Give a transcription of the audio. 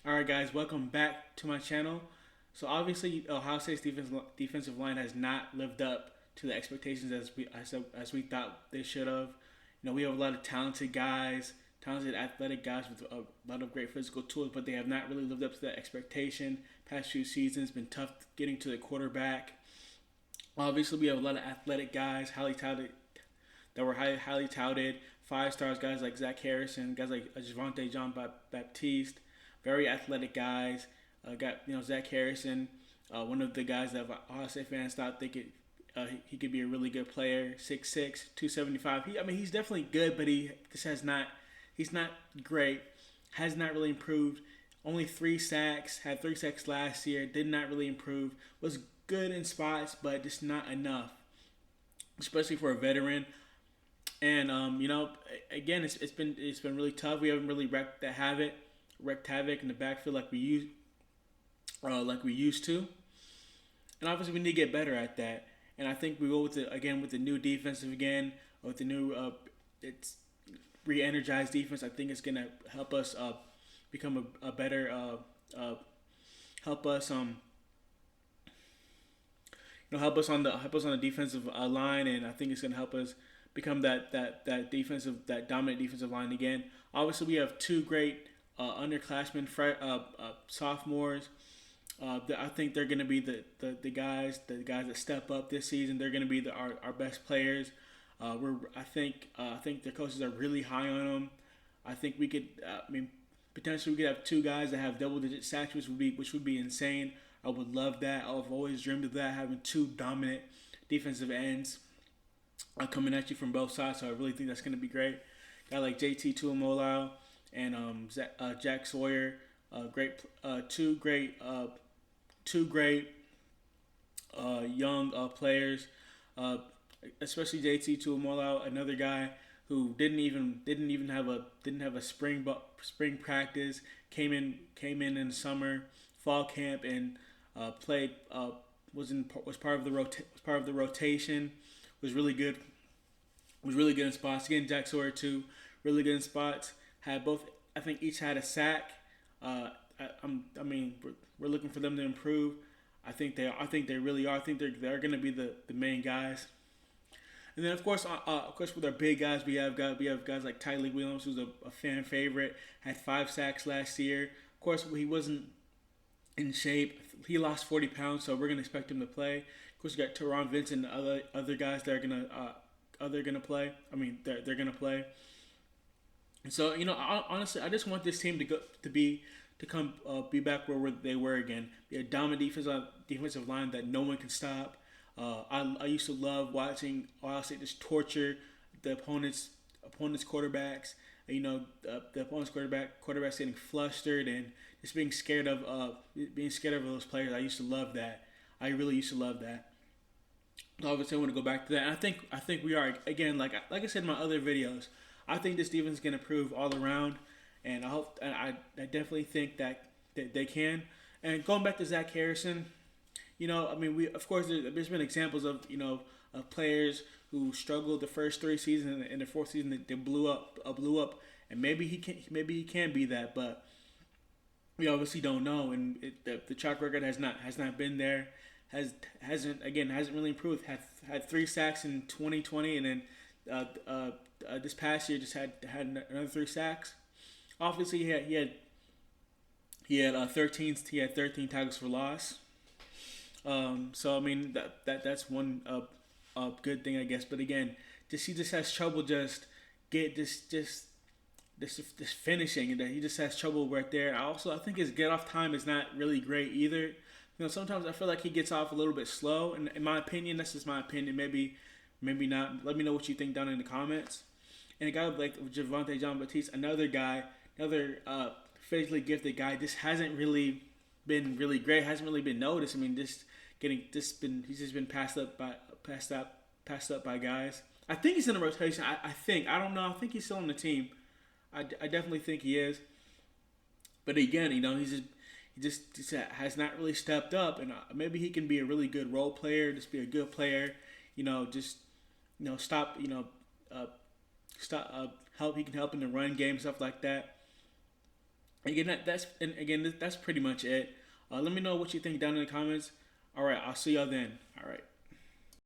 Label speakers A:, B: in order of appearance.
A: All right, guys, welcome back to my channel. So obviously, Ohio State's defensive line has not lived up to the expectations as we thought they should have. We have a lot of talented guys, talented athletic guys with a lot of great physical tools, but they have not really lived up to that expectation. Past few seasons been tough getting to the quarterback. Obviously, we have a lot of athletic guys, highly touted that were highly touted. 5 stars, guys like Zach Harrison, guys like Javante John Baptiste, very athletic guys. Got Zach Harrison, one of the guys that Ohio State fans thought he could be a really good player. 6'6", 275. He's definitely good, but he's not great. Has not really improved. Only 3 sacks. Had 3 sacks last year. Did not really improve. Was good in spots, but just not enough, especially for a veteran. And again, it's been really tough. We haven't really wrecked havoc in the backfield like we used to. And obviously, we need to get better at that. And I think we go with the new defensive again, with the new it's re-energized defense. I think it's gonna help us become a better help us help us on the defensive line, and I think it's gonna help us become that dominant defensive line again. Obviously, we have two great underclassmen, sophomores. I think they're going to be the guys that step up this season. They're going to be our best players. I think the coaches are really high on them. I think we could. Potentially we could have two guys that have double-digit sacks, which would be insane. I would love that. I've always dreamed of that, having two dominant defensive ends coming at you from both sides. So I really think that's going to be great. Guy like JT Tuimoloau and Jack Sawyer, two great young players, especially JT Tuimoloau, another guy who didn't have a spring practice, came in the summer, fall camp, and played was part of the rotation. Was really good in spots. Again, Jack Sawyer too, really good in spots. Had both. I think each had a sack. We're looking for them to improve. I think they really are. I think they're going to be the main guys. And then of course, with our big guys, we have guys like Tyleik Williams, who's a fan favorite. Had 5 sacks last year. Of course, he wasn't in shape. He lost 40 pounds, so we're gonna expect him to play. Of course, we got Teron Vincent and other guys that are gonna play. They're gonna play. And so honestly, I just want this team to be back where they were again. Be a dominant defensive line that no one can stop. I used to love watching Ohio State just torture the opponent's quarterbacks. The opponent's quarterbacks getting flustered and just being scared of those players. I used to love that. I really used to love that. Obviously, I want to go back to that. And I think we are again, like I said in my other videos. I think this defense is going to improve all around, and I definitely think that they can. And going back to Zach Harrison, we of course there's been examples of of players who struggled the first 3 seasons, and the fourth season they blew up, and maybe he can be that, but we obviously don't know, and the track record has not been there, hasn't really improved. Had 3 sacks in 2020, and then this past year just had another 3 sacks. Obviously, he had 13 tackles for loss. So that's one good thing, I guess. But again, he just has trouble just finishing. That he just has trouble right there. I think his get off time is not really great either. Sometimes I feel like he gets off a little bit slow. And in my opinion, that's just my opinion. Maybe not. Let me know what you think down in the comments. And a guy like Javante John Baptiste, another physically gifted guy, just hasn't really been really great. Hasn't really been noticed. He's just been passed up by guys. I think he's in the rotation. I don't know. I think he's still on the team. I definitely think he is. But again, he just has not really stepped up, and maybe he can be a really good role player. Just be a good player. Stop. Stop. Help. He can help in the run game, stuff like that. Again, that's pretty much it. Let me know what you think down in the comments. All right, I'll see y'all then. All right.